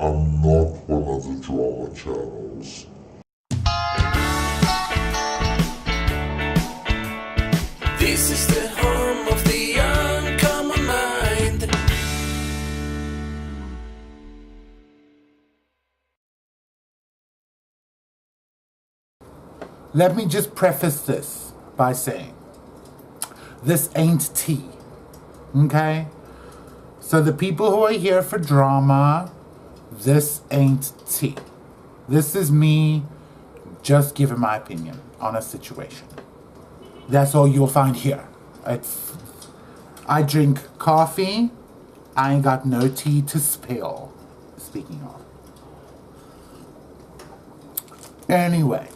I'm not one of the drama channels. This is the home of the uncommon mind. Let me just preface this by saying, this ain't tea, okay? So the people who are here for drama, this ain't tea. This is me just giving my opinion on a situation. That's all you'll find here. I drink coffee, I ain't got no tea to spill, speaking of. Anyway,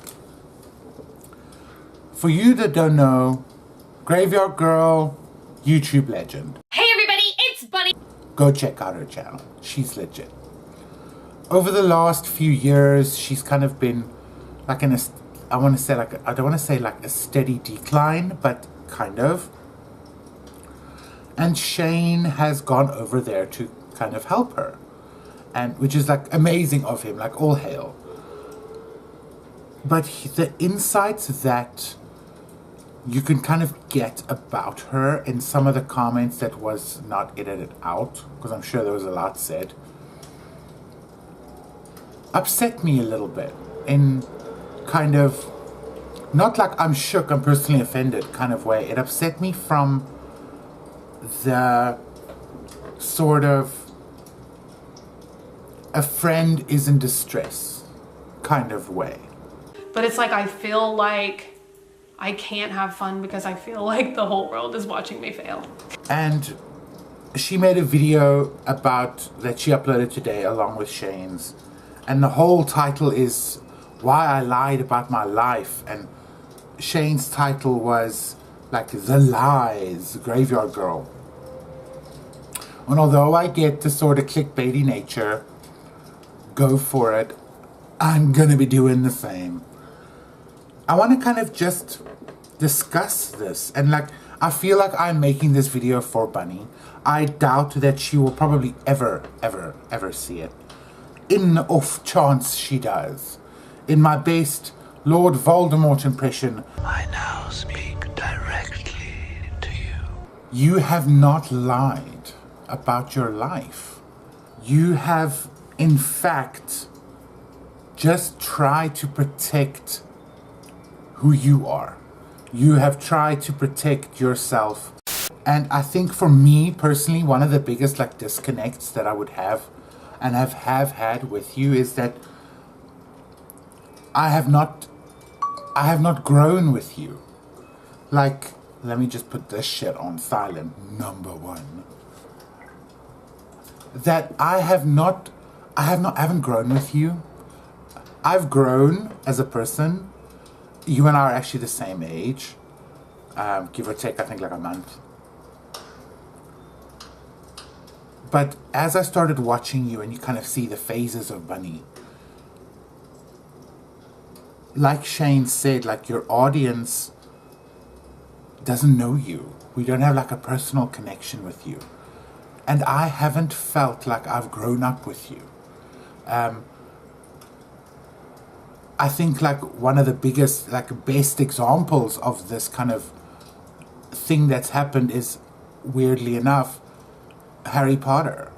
for you that don't know, Graveyard Girl, YouTube legend. Hey everybody, it's Bunny! Go check out her channel. She's legit. Over the last few years, she's kind of been like in a, I don't want to say like a steady decline, but kind of. And Shane has gone over there to kind of help her. And which is like amazing of him, like all hail. But the insights that you can kind of get about her in some of the comments that was not edited out, because I'm sure there was a lot said, upset me a little bit in kind of, not like I'm shook, I'm personally offended kind of way. It upset me from the sort of a friend is in distress kind of way. But it's like I feel like I can't have fun because I feel like the whole world is watching me fail. And she made a video about that she uploaded today along with Shane's, and the whole title is Why I Lied About My Life, and Shane's title was like The Lies, Graveyard Girl. And although I get the sort of clickbaity nature, go for it, I'm gonna be doing the same. I want to kind of just discuss this, and like I feel like I'm making this video for Bunny. I doubt that she will probably ever see it. In the off chance she does. In my best Lord Voldemort impression, I now speak directly to you. you have not lied about your life. You have, in fact, just tried to protect who you are. You have tried to protect yourself. And I think for me personally, one of the biggest like disconnects that I would have and have had with you is that I have not grown with you. Like, let me just put this shit on silent, number one. That I haven't grown with you. I've grown as a person. You and I are actually the same age, give or take, I think like a month. But as I started watching you and you kind of see the phases of Bunny, like Shane said, like your audience doesn't know you. We don't have like a personal connection with you. And I haven't felt like I've grown up with you. I think like one of the biggest, like best examples of this kind of thing that's happened is, weirdly enough, Harry Potter,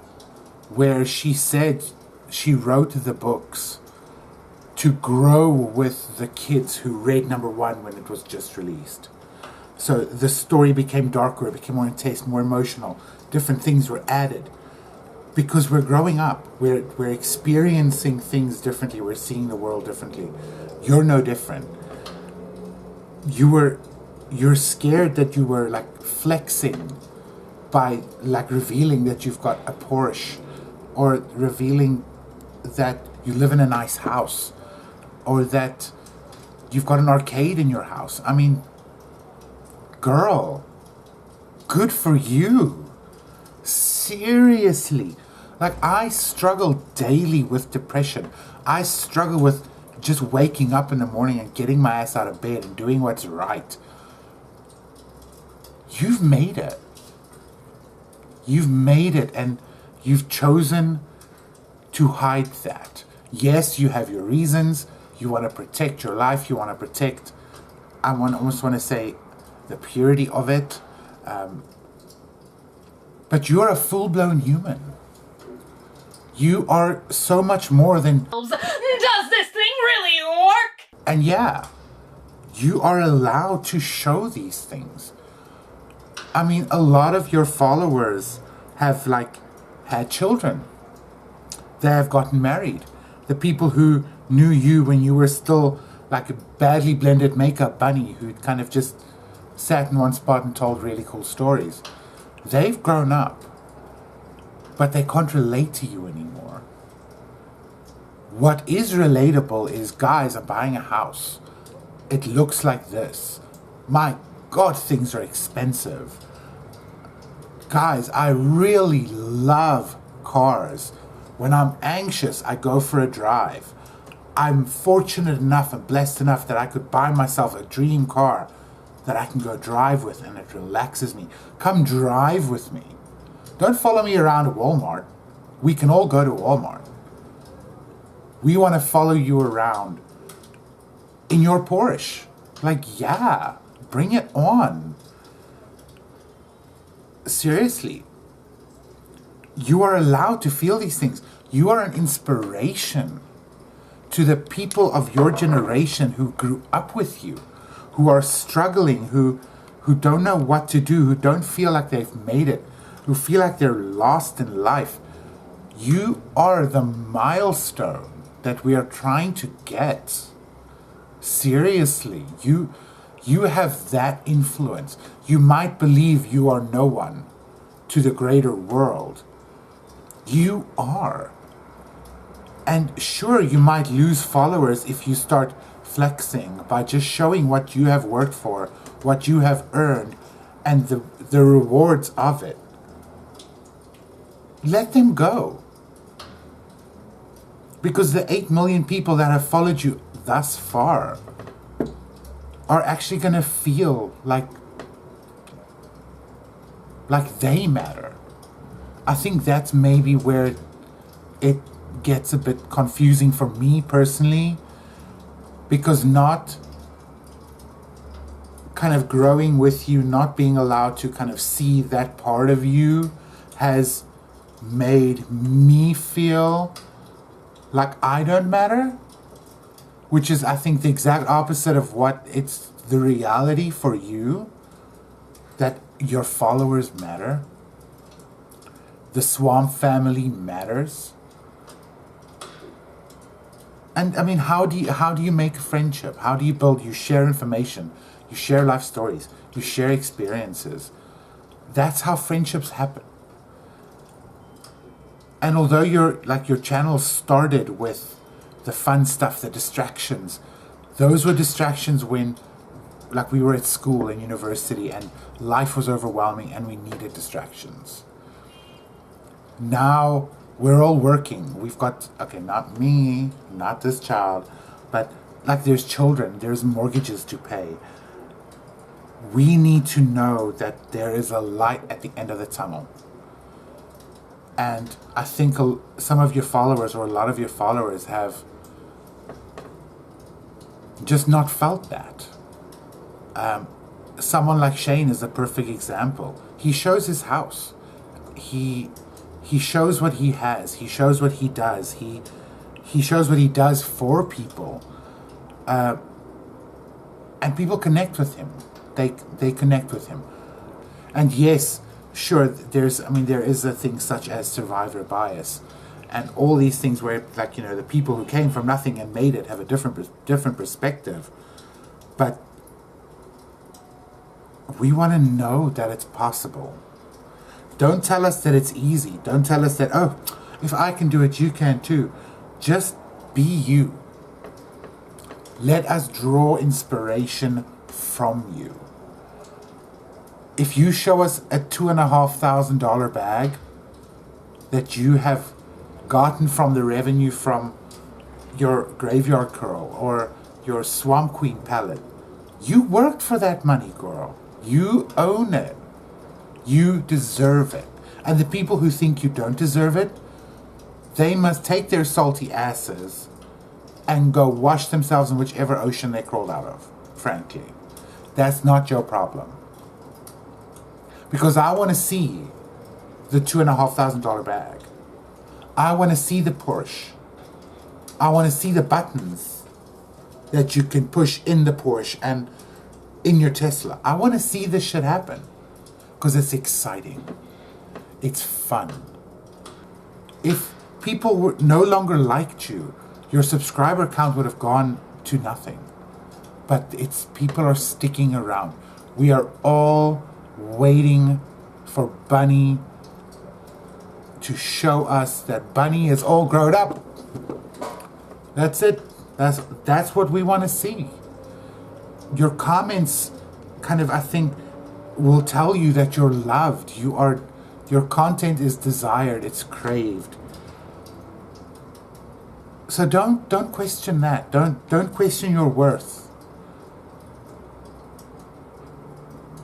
where she said she wrote the books to grow with the kids who read number one when it was just released. So the story became darker, it became more intense, more emotional, different things were added. Because we're growing up, we're experiencing things differently, we're seeing the world differently. You're no different. You're scared that you were like flexing by like revealing that you've got a Porsche, or revealing that you live in a nice house, or that you've got an arcade in your house. I mean, girl, good for you. Seriously. Like, I struggle daily with depression. I struggle with just waking up in the morning and getting my ass out of bed and doing what's right. You've made it. You've made it, and you've chosen to hide that. Yes, you have your reasons. You want to protect your life. You want to protect, almost want to say, the purity of it. But you're a full-blown human. You are so much more than... Does this thing really work? And yeah, you are allowed to show these things. I mean, a lot of your followers have, like, had children. They have gotten married. The people who knew you when you were still like a badly blended makeup bunny who kind of just sat in one spot and told really cool stories. They've grown up, but they can't relate to you anymore. What is relatable is, guys, I'm buying a house. It looks like this. My God, things are expensive. Guys, I really love cars. When I'm anxious, I go for a drive. I'm fortunate enough and blessed enough that I could buy myself a dream car that I can go drive with, and it relaxes me. Come drive with me. Don't follow me around Walmart. We can all go to Walmart. We want to follow you around in your Porsche. Like, yeah, bring it on. Seriously. You are allowed to feel these things. You are an inspiration to the people of your generation who grew up with you, who are struggling, who don't know what to do, who don't feel like they've made it, who feel like they're lost in life. You are the milestone that we are trying to get. Seriously, you have that influence. You might believe you are no one to the greater world. You are. And sure, you might lose followers if you start flexing by just showing what you have worked for, what you have earned, and the rewards of it. Let them go. Because the 8 million people that have followed you thus far are actually going to feel like they matter. I think that's maybe where it gets a bit confusing for me personally, because not kind of growing with you, not being allowed to kind of see that part of you has made me feel like I don't matter, which is, I think, the exact opposite of what it's the reality for you, that your followers matter. The Swamp family matters. And I mean, how do you make a friendship? How do you build? You share information, you share life stories, you share experiences. That's how friendships happen. And although your channel started with the fun stuff, the distractions, those were distractions when we were at school and university and life was overwhelming and we needed distractions. Now we're all working. We've got, not me, not this child, but there's children, there's mortgages to pay. We need to know that there is a light at the end of the tunnel. And I think some of your followers, or a lot of your followers, have just not felt that. Someone like Shane is a perfect example. He shows his house. He shows what he has. He shows what he does. He shows what he does for people. And people connect with him. They connect with him. And yes, sure, there is a thing such as survivor bias. And all these things where, the people who came from nothing and made it have a different perspective. But we want to know that it's possible. Don't tell us that it's easy. Don't tell us that, oh, if I can do it, you can too. Just be you. Let us draw inspiration from you. If you show us a $2,500 bag that you have gotten from the revenue from your Graveyard Girl or your Swamp Queen palette, you worked for that money, girl. You own it. You deserve it. And the people who think you don't deserve it, they must take their salty asses and go wash themselves in whichever ocean they crawled out of, frankly. That's not your problem. Because I want to see the $2,500 bag. I want to see the Porsche. I want to see the buttons that you can push in the Porsche and in your Tesla. I want to see this shit happen. Because it's exciting. It's fun. If people no longer liked you, your subscriber count would have gone to nothing. But people are sticking around. We are all waiting for Bunny to show us that Bunny is all grown up. That's it. That's what we want to see. Your comments kind of, I think, will tell you that you're loved. Your content is desired. It's craved. So don't question that. Don't question your worth.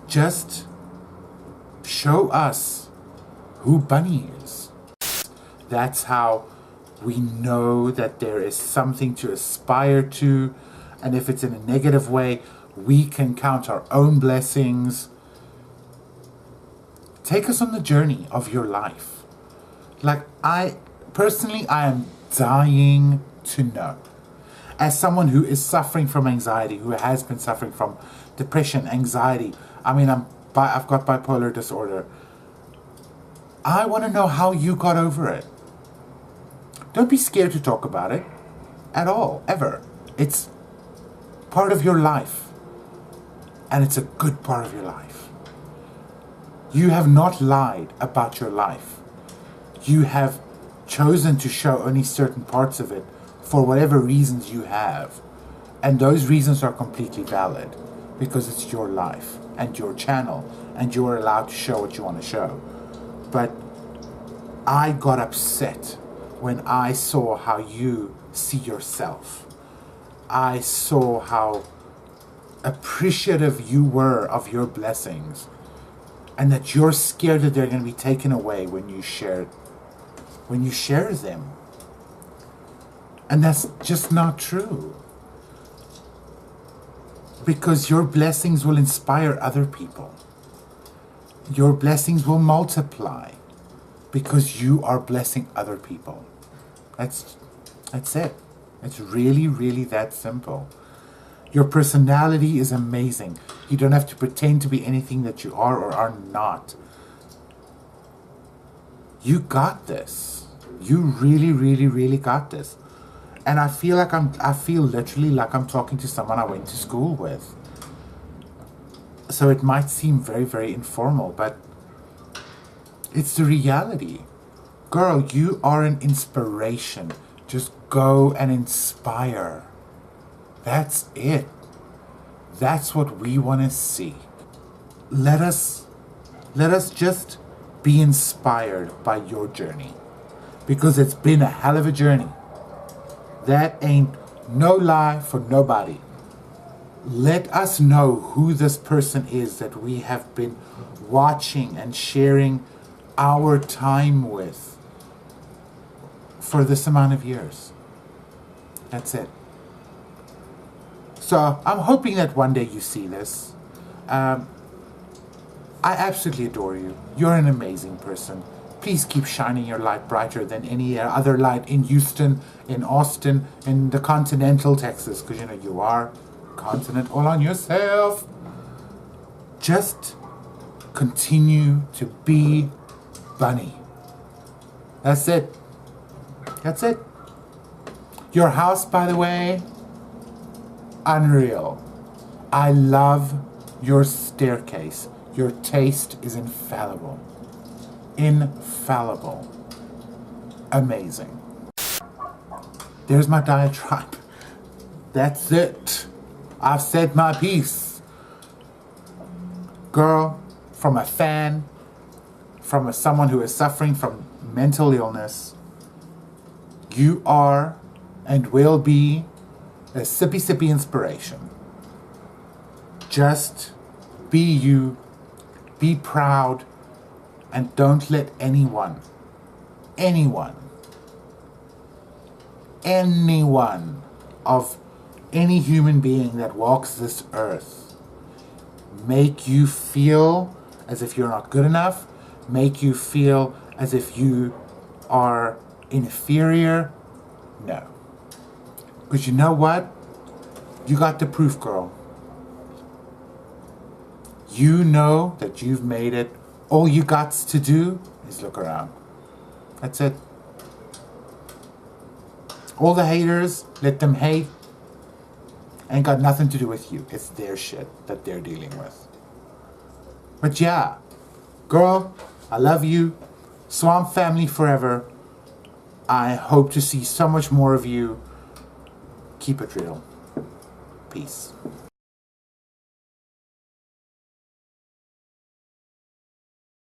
Just show us who Bunny is. That's how we know that there is something to aspire to. And if it's in a negative way, we can count our own blessings. Take us on the journey of your life. Like, I am dying to know. As someone who is suffering from anxiety, who has been suffering from depression, anxiety, I've got bipolar disorder. I want to know how you got over it. Don't be scared to talk about it at all, ever. It's part of your life. And it's a good part of your life. You have not lied about your life. You have chosen to show only certain parts of it for whatever reasons you have. And those reasons are completely valid because it's your life and your channel and you're allowed to show what you want to show. But I got upset when I saw how you see yourself. I saw how appreciative you were of your blessings and that you're scared that they're going to be taken away when you share them. And that's just not true. Because your blessings will inspire other people. Your blessings will multiply because you are blessing other people. That's it. It's really, really that simple. Your personality is amazing. You don't have to pretend to be anything that you are or are not. You got this. You really, really, really got this. And I feel literally like I'm talking to someone I went to school with. So it might seem very, very informal, but it's the reality. Girl, you are an inspiration. Just go and inspire. That's it. That's what we want to see. Let us just be inspired by your journey. Because it's been a hell of a journey. That ain't no lie for nobody. Let us know who this person is that we have been watching and sharing our time with for this amount of years. That's it. So I'm hoping that one day you see this. I absolutely adore you. You're an amazing person. Please keep shining your light brighter than any other light in Houston, in Austin, in the continental Texas, because you are continent all on yourself. Just continue to be Bunny. That's it. That's it. Your house, by the way, unreal. I love your staircase. Your taste is infallible. Infallible. Amazing. There's my diatribe. That's it. I've said my piece. Girl, from a fan, from someone who is suffering from mental illness, you are and will be a sippy inspiration. Just be you, be proud, and don't let anyone anyone, of any human being that walks this earth, make you feel as if you're not good enough, make you feel as if you are inferior? No. Because you know what? You got the proof, girl. You know that you've made it. All you got to do is look around. That's it. All the haters, let them hate. Ain't got nothing to do with you. It's their shit that they're dealing with. But yeah, girl, I love you. Swamp family forever. I hope to see so much more of you. Keep it real. Peace.